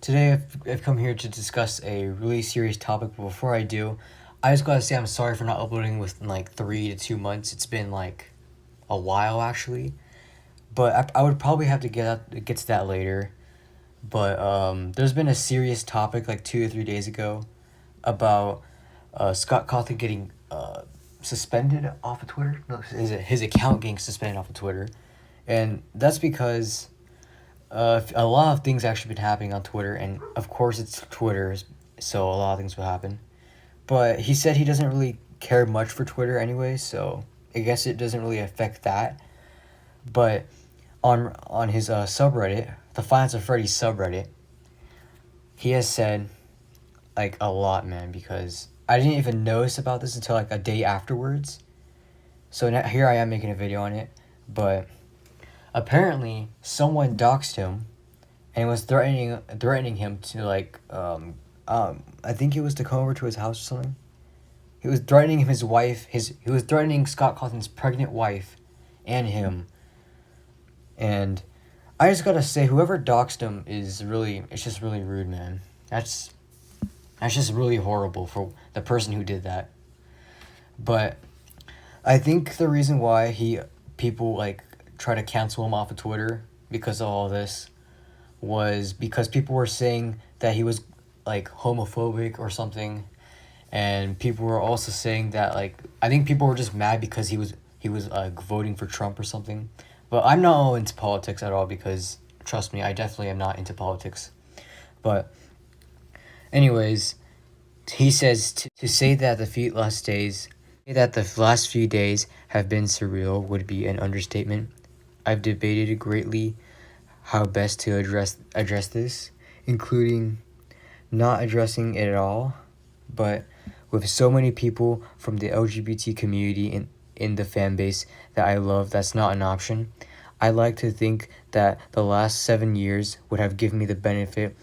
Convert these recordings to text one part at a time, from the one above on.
Today I've come here to discuss a really serious topic, but before I do, I just gotta say I'm sorry for not uploading within like 3 to 2 months. It's been like a while actually, but I would probably have to get to that later. But there's been a serious topic like 2 or 3 days ago about Scott Cawthon getting suspended off of Twitter. No, his account getting suspended off of Twitter, and that's because a lot of things actually been happening on Twitter, and of course it's Twitter, so a lot of things will happen. But he said he doesn't really care much for Twitter anyway, so I guess it doesn't really affect that. But on his subreddit, the Finance of Freddy subreddit, he has said like a lot, man, because I didn't even notice about this until like a day afterwards. So now, here I am making a video on it, but apparently someone doxed him and was threatening him to like I think it was to come over to his house or something. He was threatening his wife. He was threatening Scott Cawthon's pregnant wife, and him. And I just gotta say, whoever doxed him it's just really rude, man. That's just really horrible for the person who did that. But I think the reason why people like try to cancel him off of Twitter because of all this was because people were saying that he was like homophobic or something, and people were also saying that like I think people were just mad because he was like voting for Trump or something. But I'm not into politics at all because trust me, I definitely am not into politics. But anyways, he says to say that the last few days have been surreal would be an understatement. I've debated greatly how best to address this, including not addressing it at all. But with so many people from the LGBT community in the fan base that I love, that's not an option. I like to think that the last 7 years would have given me the benefit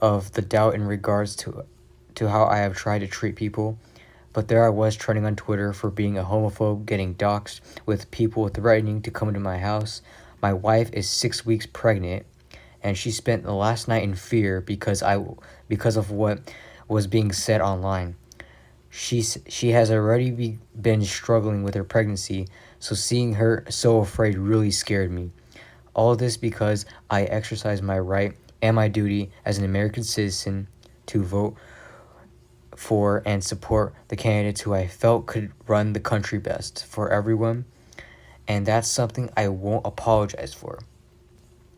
of the doubt in regards to how I have tried to treat people. But there I was trending on Twitter for being a homophobe, getting doxxed, with people threatening to come into my house. My wife is 6 weeks pregnant, and she spent the last night in fear because of what was being said online. She has already been struggling with her pregnancy, so seeing her so afraid really scared me. All this because I exercise my right and my duty as an American citizen to vote for and support the candidates who I felt could run the country best for everyone, and that's something I won't apologize for.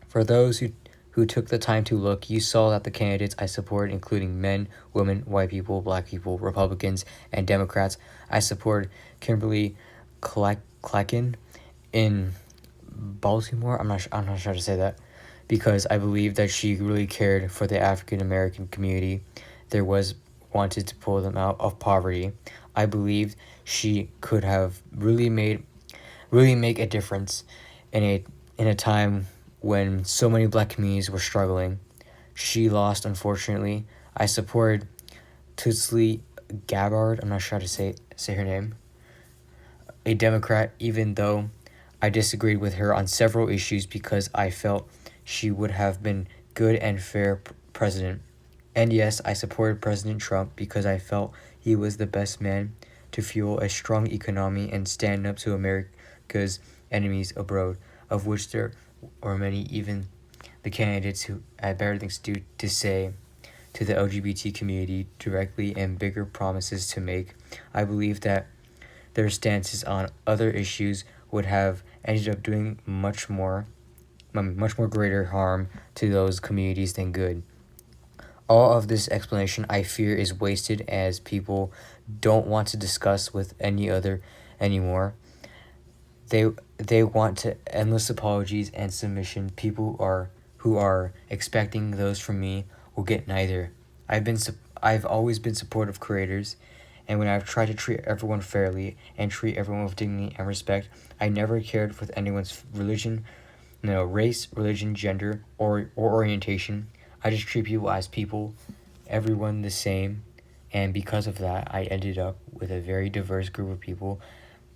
For those who took the time to look, you saw that the candidates I supported, including men, women, white people, black people, Republicans, and Democrats. I supported Kimberly Clacken in Baltimore. I'm not sure how to say that, because I believe that she really cared for the African American community. There was wanted to pull them out of poverty. I believed she could have really make a difference in a time when so many black communities were struggling. She lost, unfortunately. I supported Tulsi Gabbard. I'm not sure how to say her name. A Democrat, even though I disagreed with her on several issues because I felt she would have been good and fair president. And yes, I supported President Trump because I felt he was the best man to fuel a strong economy and stand up to America's enemies abroad, of which there are many, even the candidates who had better things to say to the LGBT community directly and bigger promises to make. I believe that their stances on other issues would have ended up doing much more greater harm to those communities than good. All of this explanation, I fear, is wasted as people don't want to discuss with any other anymore. They want to endless apologies and submission. People who are expecting those from me will get neither. I've always been supportive of creators, and when I've tried to treat everyone fairly and treat everyone with dignity and respect, I never cared for anyone's religion, race, religion, gender, or orientation. I just treat people as people, everyone the same, and because of that, I ended up with a very diverse group of people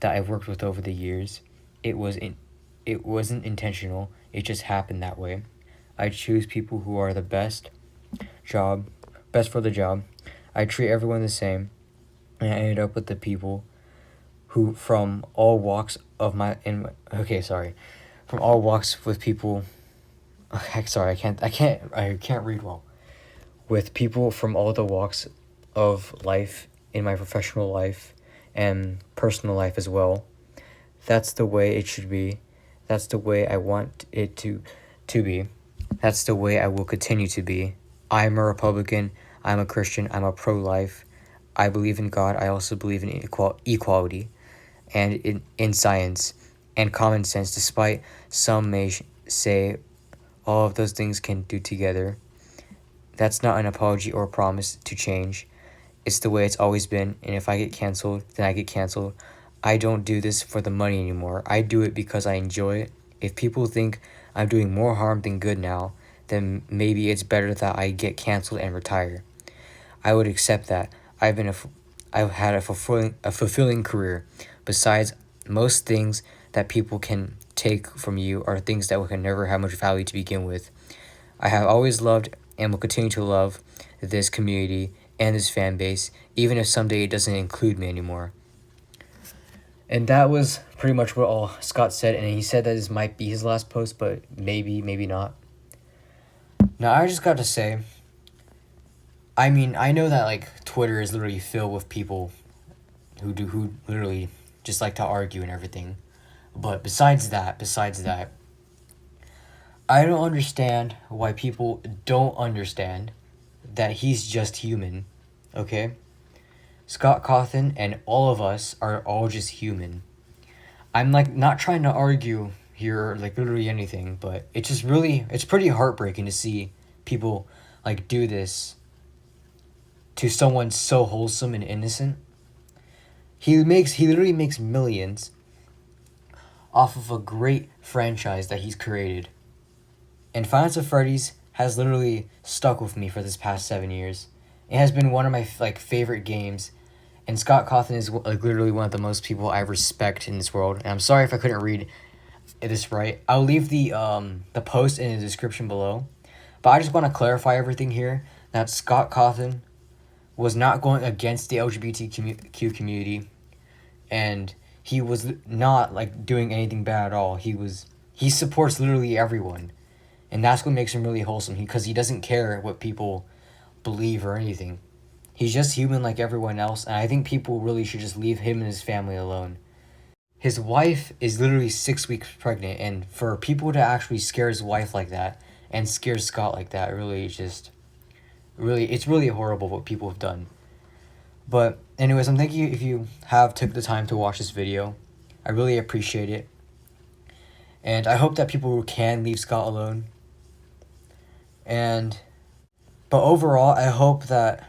that I've worked with over the years. It wasn't intentional. It just happened that way. I choose people who are the best for the job. I treat everyone the same, and I ended up with the people who from all walks of from all walks with people. Okay, sorry, I can't read well. With people from all the walks of life in my professional life and personal life as well. That's the way it should be. That's the way I want it to be. That's the way I will continue to be. I'm a Republican. I'm a Christian. I'm a pro-life. I believe in God. I also believe in equality and in science and common sense, despite some may say all of those things can do together. That's not an apology or a promise to change. It's the way it's always been, and if I get canceled, then I get canceled. I don't do this for the money anymore. I do it because I enjoy it. If people think I'm doing more harm than good now, then maybe it's better that I get canceled and retire. I would accept that. I've had a fulfilling career. Besides, most things that people can take from you are things that can never have much value to begin with. I have always loved and will continue to love this community and this fan base, even if someday it doesn't include me anymore. And that was pretty much what all Scott said, and he said that this might be his last post, but maybe not. Now, I just got to say, I mean, I know that, like, Twitter is literally filled with people who literally just like to argue and everything. But besides that, I don't understand why people don't understand that he's just human, okay? Scott Cawthon and all of us are all just human. I'm, like, not trying to argue here or, like, literally anything, but it's pretty heartbreaking to see people, like, do this to someone so wholesome and innocent. He literally makes millions off of a great franchise that he's created. And Five Nights at Freddy's has literally stuck with me for this past 7 years. It has been one of my favorite games, and Scott Cawthon is literally one of the most people I respect in this world. And I'm sorry if I couldn't read this right. I'll leave the post in the description below. But I just want to clarify everything here, that Scott Cawthon was not going against the LGBTQ community, and he was not doing anything bad at all. He supports literally everyone, and that's what makes him really wholesome. Because he doesn't care what people believe or anything. He's just human like everyone else, and I think people really should just leave him and his family alone. His wife is literally 6 weeks pregnant, and for people to actually scare his wife like that and scare Scott like that, it's really horrible what people have done. But anyways, I'm thanking you if you have took the time to watch this video. I really appreciate it. And I hope that people can leave Scott alone. But overall, I hope that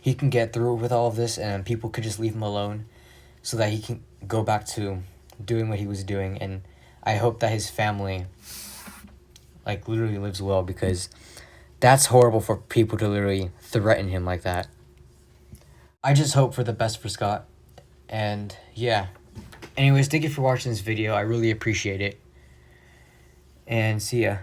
he can get through with all of this and people could just leave him alone so that he can go back to doing what he was doing. And I hope that his family literally lives well, because that's horrible for people to literally threaten him like that. I just hope for the best for Scott. And yeah. Anyways, thank you for watching this video. I really appreciate it. And see ya.